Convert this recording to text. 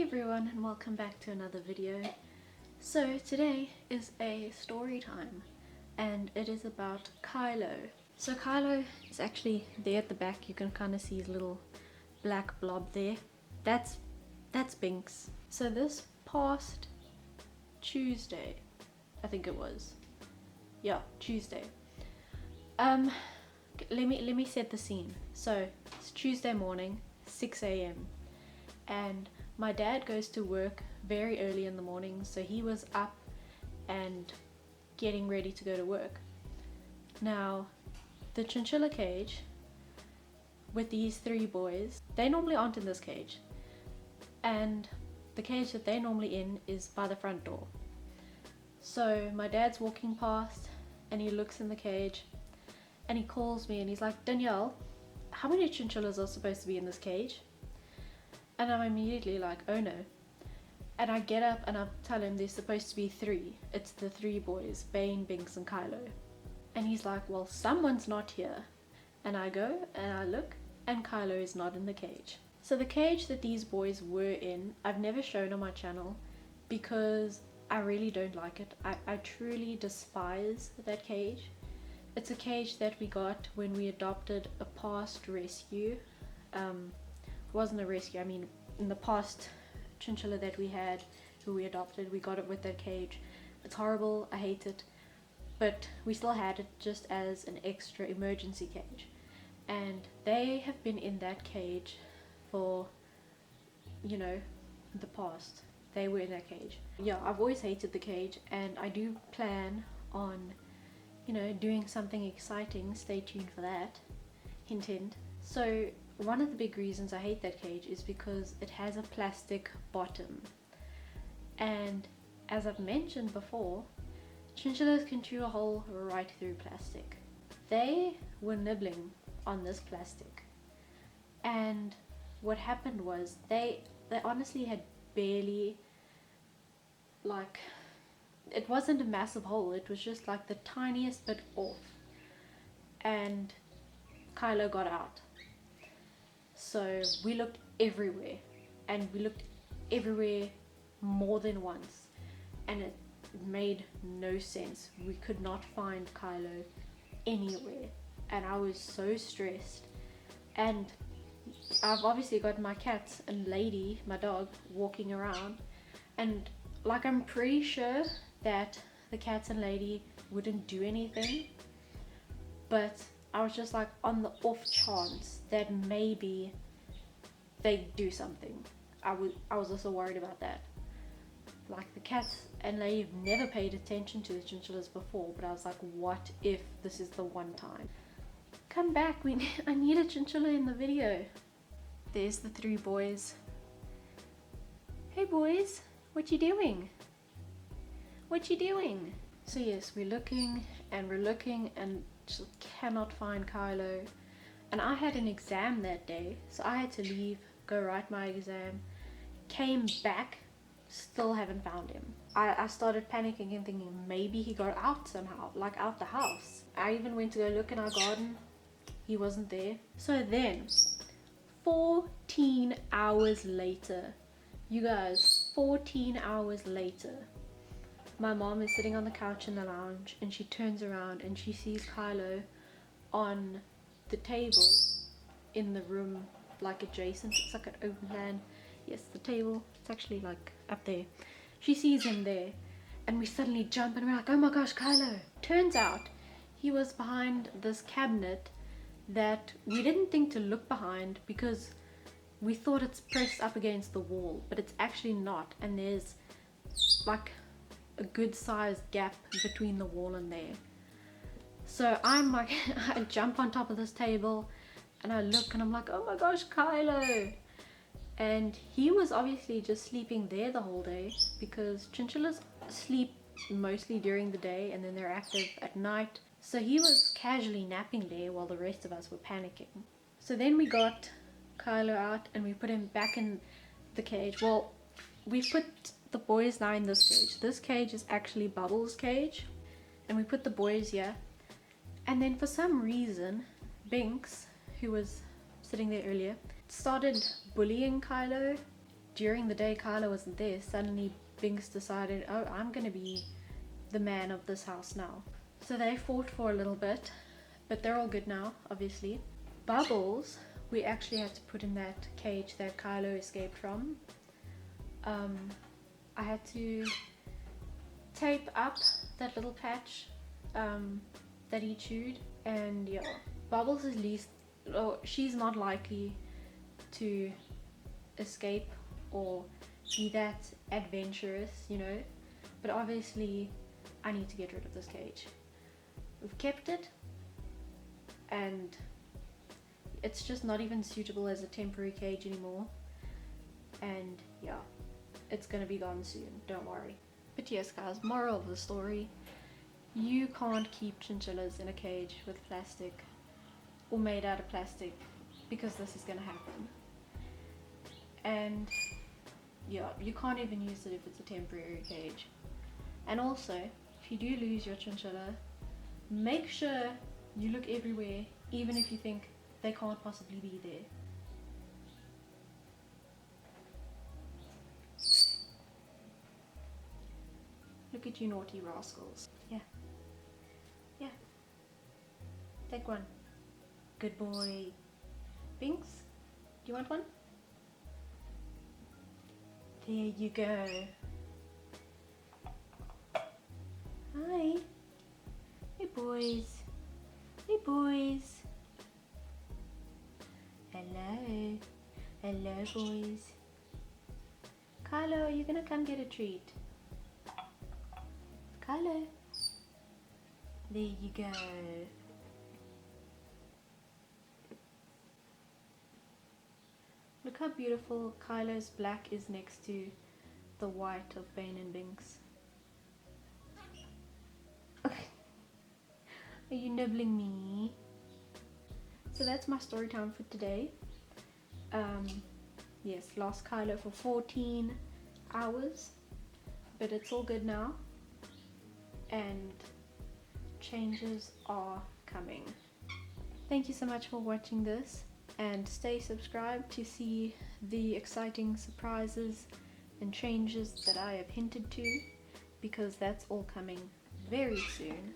everyone, and welcome back to another video. So today is a story time and it is about Kylo. So Kylo is actually there at the back. You can kind of see his little black blob there. That's Binks. So this past Tuesday, I think it was. Yeah, Tuesday. Let me set the scene. So it's Tuesday morning, 6 a.m. and my dad goes to work very early in the morning, so he was up and getting ready to go to work. Now, the chinchilla cage with these three boys, they normally aren't in this cage, and the cage that they're normally in is by the front door. So my dad's walking past and he looks in the cage and he calls me and he's like, "Danielle, how many chinchillas are supposed to be in this cage?" And I'm immediately like, "Oh no." And I get up and I tell him there's supposed to be three. It's the three boys, Bane, Binks and Kylo. And he's like, "Well, someone's not here." And I go and I look and Kylo is not in the cage. So the cage that these boys were in, I've never shown on my channel because I really don't like it. I truly despise that cage. It's a cage that we got when we adopted a past rescue. It wasn't a rescue, I mean in the past chinchilla that we had who we adopted, we got it with that cage. It's horrible, I hate it, but we still had it just as an extra emergency cage, and they have been in that cage for, you know, the past. They were in that cage. Yeah, I've always hated the cage and I do plan on, you know, doing something exciting. Stay tuned for that. Hint hint. So one of the big reasons I hate that cage is because it has a plastic bottom, and as I've mentioned before, chinchillas can chew a hole right through plastic. They were nibbling on this plastic, and what happened was they honestly had barely, like, it wasn't a massive hole, it was just like the tiniest bit off, and Kylo got out. So we looked everywhere, and we looked everywhere more than once, and it made no sense. We could not find Kylo anywhere, and I was so stressed. And I've obviously got my cat and Lady, my dog, walking around, and like I'm pretty sure that the cat and Lady wouldn't do anything, but I was just like, on the off chance that maybe they do something, I was also worried about that. Like, the cats and Lady have never paid attention to the chinchillas before, but I was like, what if this is the one time? Come back, I need a chinchilla in the video. There's the three boys. Hey boys, what you doing? What you doing? So yes, we're looking and just cannot find Kylo. And I had an exam that day, so I had to leave, go write my exam, came back, still haven't found him. I started panicking and thinking maybe he got out somehow, like out the house. I even went to go look in our garden, he wasn't there. So then 14 hours later, you guys, 14 hours later, my mom is sitting on the couch in the lounge and she turns around and she sees Kylo on the table in the room, like adjacent. It's like an open plan. Yes, the table, it's actually like up there. She sees him there and we suddenly jump and we're like, oh my gosh, Kylo. Turns out he was behind this cabinet that we didn't think to look behind because we thought it's pressed up against the wall, but it's actually not, and there's like a good sized gap between the wall and there. So I'm like, I jump on top of this table and I look and I'm like, oh my gosh, Kylo. And he was obviously just sleeping there the whole day, because chinchillas sleep mostly during the day and then they're active at night. So he was casually napping there while the rest of us were panicking. So then we got Kylo out and we put him back in the cage. Well, we put the boys now in this cage. This cage is actually Bubbles' cage, and we put the boys here. And then for some reason, Binks, who was sitting there earlier, started bullying Kylo, during the day Kylo wasn't there, suddenly Binks decided, oh, I'm gonna be the man of this house now. So they fought for a little bit, but they're all good now, obviously. Bubbles, we actually had to put in that cage that Kylo escaped from. I had to tape up that little patch that he chewed, and yeah, Bubbles is least, or she's not likely to escape or be that adventurous, you know, but obviously I need to get rid of this cage. We've kept it, and it's just not even suitable as a temporary cage anymore, and yeah, it's gonna be gone soon, don't worry. But yes guys, moral of the story, you can't keep chinchillas in a cage with plastic or made out of plastic, because this is gonna happen. And yeah, you can't even use it if it's a temporary cage. And also, if you do lose your chinchilla, make sure you look everywhere, even if you think they can't possibly be there. Look at you naughty rascals. Yeah. Yeah. Take one. Good boy. Binks, do you want one? There you go. Hi. Hey boys. Hey boys. Hello. Hello boys. Kylo, are you gonna come get a treat? Kylo. There you go. Look how beautiful Kylo's black is next to the white of Bane and Binks. Are you nibbling me? So that's my story time for today. Yes, lost Kylo for 14 hours, but it's all good now, and changes are coming. Thank you so much for watching this, and stay subscribed to see the exciting surprises and changes that I have hinted to, because that's all coming very soon.